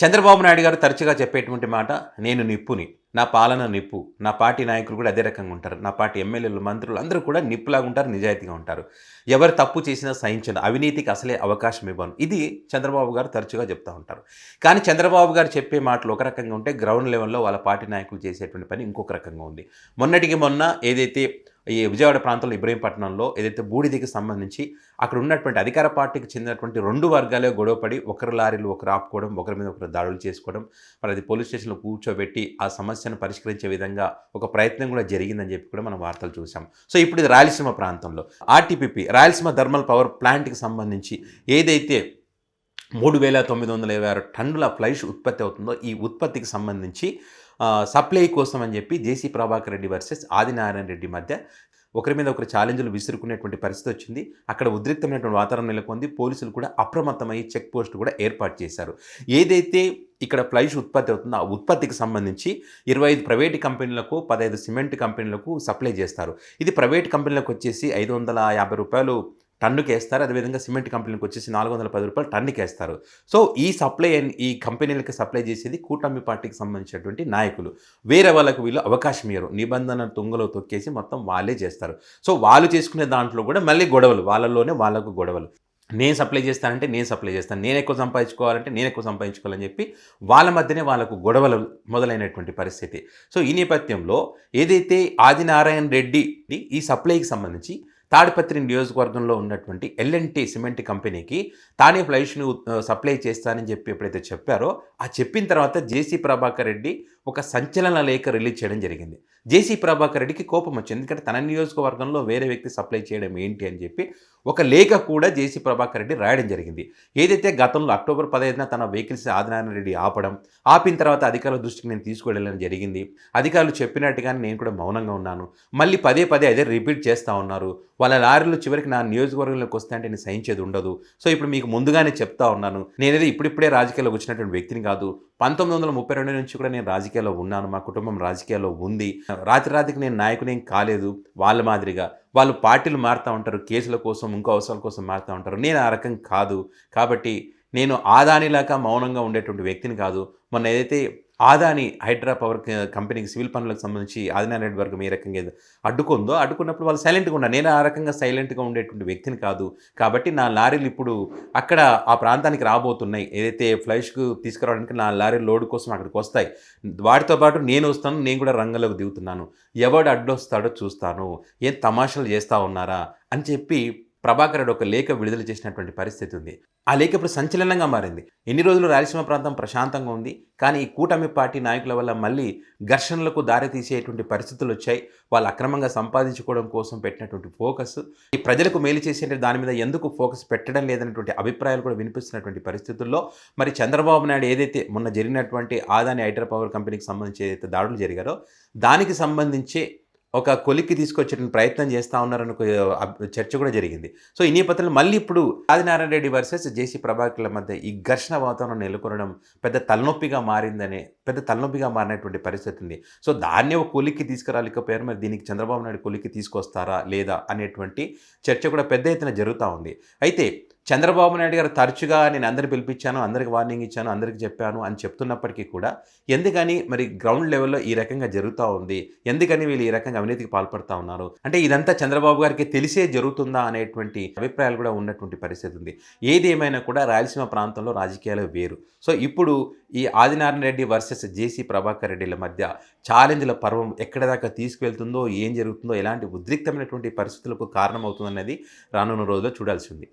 చంద్రబాబు నాయుడు గారు తరచుగా చెప్పేటువంటి మాట, నేను నిప్పుని, నా పాలన నిప్పు. నా పార్టీ నాయకులు కూడా అదే రకంగా ఉంటారు. నా పార్టీ ఎమ్మెల్యేలు, మంత్రులు అందరూ కూడా నిప్పులాగా ఉంటారు, నిజాయితీగా ఉంటారు. ఎవరు తప్పు చేసినా సహించను, అవినీతికి అసలే అవకాశం ఇవ్వను. ఇది చంద్రబాబు గారు తరచుగా చెప్తా ఉంటారు. కానీ చంద్రబాబు గారు చెప్పే మాటలు ఒక రకంగా ఉంటే, గ్రౌండ్ లెవెల్‌లో వాళ్ళ పార్టీ నాయకులు చేసేటువంటి పని ఇంకొక రకంగా ఉంది. మొన్నటికి మొన్న ఏదైతే ఈ విజయవాడ ప్రాంతంలో ఇబ్రహీంపట్నంలో ఏదైతే బూడిదకి సంబంధించి అక్కడ ఉన్నటువంటి అధికార పార్టీకి చెందినటువంటి 2 వర్గాలే గొడవపడి ఒకరి లారీలు ఒకరు ఆపుకోవడం, ఒకరి మీద ఒకరు దాడులు చేసుకోవడం, మరి అది పోలీస్ స్టేషన్‌లో కూర్చోబెట్టి ఆ సమస్యను పరిష్కరించే విధంగా ఒక ప్రయత్నం కూడా జరిగిందని చెప్పి కూడా మనం వార్తలు చూసాం. సో ఇప్పుడు ఇది రాయలసీమ ప్రాంతంలో ఆర్టీపీపీ రాయలసీమ థర్మల్ పవర్ ప్లాంట్‌కి సంబంధించి ఏదైతే 3,926 టన్నుల ఫ్లైష్ ఉత్పత్తి అవుతుందో, ఈ ఉత్పత్తికి సంబంధించి సప్లై కోసం అని చెప్పి జేసీ ప్రభాకర్ రెడ్డి వర్సెస్ ఆదినారాయణ రెడ్డి మధ్య ఒకరి మీద ఒకరు ఛాలెంజ్లు విసురుకునేటువంటి పరిస్థితి వచ్చింది. అక్కడ ఉద్రిక్తమైనటువంటి వాతావరణం నెలకొంది. పోలీసులు కూడా అప్రమత్తమయ్యి చెక్ పోస్ట్ కూడా ఏర్పాటు చేశారు. ఏదైతే ఇక్కడ ఫ్లైష్ ఉత్పత్తి అవుతుందో ఆ ఉత్పత్తికి సంబంధించి 25 ప్రైవేటు కంపెనీలకు, 15 సిమెంట్ కంపెనీలకు సప్లై చేస్తారు. ఇది ప్రైవేట్ కంపెనీలకు వచ్చేసి రూ. 550 టన్నుకేస్తారు. అదేవిధంగా సిమెంట్ కంపెనీలకు వచ్చేసి రూ. 410 టన్నుకేస్తారు. సో ఈ కంపెనీలకి సప్లై చేసేది కూటమి పార్టీకి సంబంధించినటువంటి నాయకులు. వేరే వాళ్ళకు వీళ్ళు అవకాశం ఇవ్వరు. నిబంధన తుంగలో తొక్కేసి మొత్తం వాళ్ళే చేస్తారు. సో వాళ్ళు చేసుకునే దాంట్లో కూడా మళ్ళీ గొడవలు, వాళ్ళలోనే వాళ్ళకు గొడవలు. నేను సప్లై చేస్తానంటే నేను సప్లై చేస్తాను, నేను ఎక్కువ సంపాదించుకోవాలంటే నేను ఎక్కువ సంపాదించుకోవాలని చెప్పి వాళ్ళ మధ్యనే వాళ్ళకు గొడవలు మొదలైనటువంటి పరిస్థితి. సో ఈ నేపథ్యంలో ఏదైతే ఆదినారాయణ రెడ్డి ఈ సప్లైకి సంబంధించి తాడిపత్రి నియోజకవర్గంలో ఉన్నటువంటి ఎల్ఎన్టీ సిమెంట్ కంపెనీకి తానే ఫ్లైష్ను సప్లై చేస్తానని చెప్పి ఎప్పుడైతే చెప్పారో, ఆ చెప్పిన తర్వాత జేసీ ప్రభాకర్ రెడ్డి ఒక సంచలన లేఖ రిలీజ్ చేయడం జరిగింది. జేసీ ప్రభాకర్ రెడ్డికి కోపం వచ్చింది. ఎందుకంటే తన నియోజకవర్గంలో వేరే వ్యక్తి సప్లై చేయడం ఏంటి అని చెప్పి ఒక లేఖ కూడా జేసీ ప్రభాకర్ రెడ్డి రాయడం జరిగింది. ఏదైతే గతంలో అక్టోబర్ 15న తన వెహికల్స్ ఆదినారాయణ రెడ్డి ఆపిన తర్వాత అధికారుల దృష్టికి నేను తీసుకువెళ్ళడం జరిగింది. అధికారులు చెప్పినట్టుగానే నేను కూడా మౌనంగా ఉన్నాను. మళ్ళీ పదే అదే రిపీట్ చేస్తూ ఉన్నారు. వాళ్ళ లారీలు చివరికి నా నియోజకవర్గంలోకి వస్తే అంటే నేను సహించేది ఉండదు. సో ఇప్పుడు మీకు ముందుగానే చెప్తా ఉన్నాను, నేనేది ఇప్పుడిప్పుడే రాజకీయాల్లోకి వచ్చినటువంటి వ్యక్తిని కాదు. 1932 నుంచి కూడా నేను రాజకీయాల్లో ఉన్నాను. మా కుటుంబం రాజకీయాల్లో ఉంది. రాత్రికి నేను నాయకునేం కాలేదు. వాళ్ళ మాదిరిగా వాళ్ళు పార్టీలు మారుతూ ఉంటారు, కేసుల కోసం, ఇంకో అవసరాల కోసం మారుతూ ఉంటారు. నేను ఆ రకం కాదు. కాబట్టి నేను ఆదానిలాగా మౌనంగా ఉండేటువంటి వ్యక్తిని కాదు. మొన్న ఏదైతే ఆదాని హైడ్రా పవర్ కంపెనీకి సివిల్ పనులకు సంబంధించి ఆదినారాయణ రెడ్డి వర్గం ఏ రకంగా అడ్డుకున్నప్పుడు వాళ్ళు సైలెంట్గా ఉన్నారు. నేను ఆ రకంగా సైలెంట్గా ఉండేటువంటి వ్యక్తిని కాదు. కాబట్టి నా లారీలు ఇప్పుడు అక్కడ ఆ ప్రాంతానికి రాబోతున్నాయి. ఏదైతే ఫ్లైష్కు తీసుకురావడానికి నా లారీ లోడ్ కోసం అక్కడికి వస్తాయి. వాటితో పాటు నేను వస్తాను, నేను కూడా రంగంలోకి దిగుతున్నాను. ఎవడు అడ్డొస్తాడో చూస్తాను, ఏం తమాషాలు చేస్తూ ఉన్నారా అని చెప్పి ప్రభాకర్ రెడ్డి ఒక లేఖ విడుదల చేసినటువంటి పరిస్థితి ఉంది. ఆ లేఖ ఇప్పుడు సంచలనంగా మారింది. ఎన్ని రోజులు రాయలసీమ ప్రాంతం ప్రశాంతంగా ఉంది, కానీ ఈ కూటమి పార్టీ నాయకుల వల్ల మళ్ళీ ఘర్షణలకు దారితీసేటువంటి పరిస్థితులు వచ్చాయి. వాళ్ళు అక్రమంగా సంపాదించుకోవడం కోసం పెట్టినటువంటి ఫోకస్, ఈ ప్రజలకు మేలు చేసే దాని మీద ఎందుకు ఫోకస్ పెట్టడం లేదనేటువంటి అభిప్రాయాలు కూడా వినిపిస్తున్నటువంటి పరిస్థితుల్లో మరి చంద్రబాబు నాయుడు ఏదైతే మొన్న జరిగినటువంటి ఆదాని హైడ్రా పవర్ కంపెనీకి సంబంధించి ఏదైతే దాడులు జరిగారో దానికి సంబంధించి ఒక కొలిక్కి తీసుకొచ్చే ప్రయత్నం చేస్తూ ఉన్నారని చర్చ కూడా జరిగింది. సో ఈ నేపథ్యంలో మళ్ళీ ఇప్పుడు ఆదినారాయణ రెడ్డి వర్సెస్ జేసీ ప్రభాకర్ల మధ్య ఈ ఘర్షణ వాతావరణం నెలకొనడం పెద్ద తలనొప్పిగా మారినటువంటి పరిస్థితి ఉంది. సో దాన్నే ఒక కొలిక్కి తీసుకురాలేకపోయారు. మరి దీనికి చంద్రబాబు నాయుడు కొలిక్కి తీసుకొస్తారా లేదా అనేటువంటి చర్చ కూడా పెద్ద ఎత్తున జరుగుతూ ఉంది. అయితే చంద్రబాబు నాయుడు గారు తరచుగా నేను అందరిని పిలిపించాను, అందరికి వార్నింగ్ ఇచ్చాను, అందరికి చెప్పాను అని చెప్తున్నప్పటికీ కూడా ఎందుకని మరి గ్రౌండ్ లెవెల్లో ఈ రకంగా జరుగుతూ ఉంది, ఎందుకని వీళ్ళు ఈ రకంగా అవినీతికి పాల్పడుతూ ఉన్నారు అంటే ఇదంతా చంద్రబాబు గారికి తెలిసే జరుగుతుందా అనేటువంటి అభిప్రాయాలు కూడా ఉన్నటువంటి పరిస్థితి ఉంది. ఏది ఏమైనా కూడా రాయలసీమ ప్రాంతంలో రాజకీయాలు వేరు. సో ఇప్పుడు ఈ ఆదినారాయణ రెడ్డి వర్సెస్ జేసీ ప్రభాకర్ రెడ్డిల మధ్య ఛాలెంజ్ల పర్వం ఎక్కడి దాకా తీసుకువెళ్తుందో, ఏం జరుగుతుందో, ఎలాంటి ఉద్రిక్తమైనటువంటి పరిస్థితులకు కారణమవుతుందనేది రానున్న రోజుల్లో చూడాల్సి ఉంది.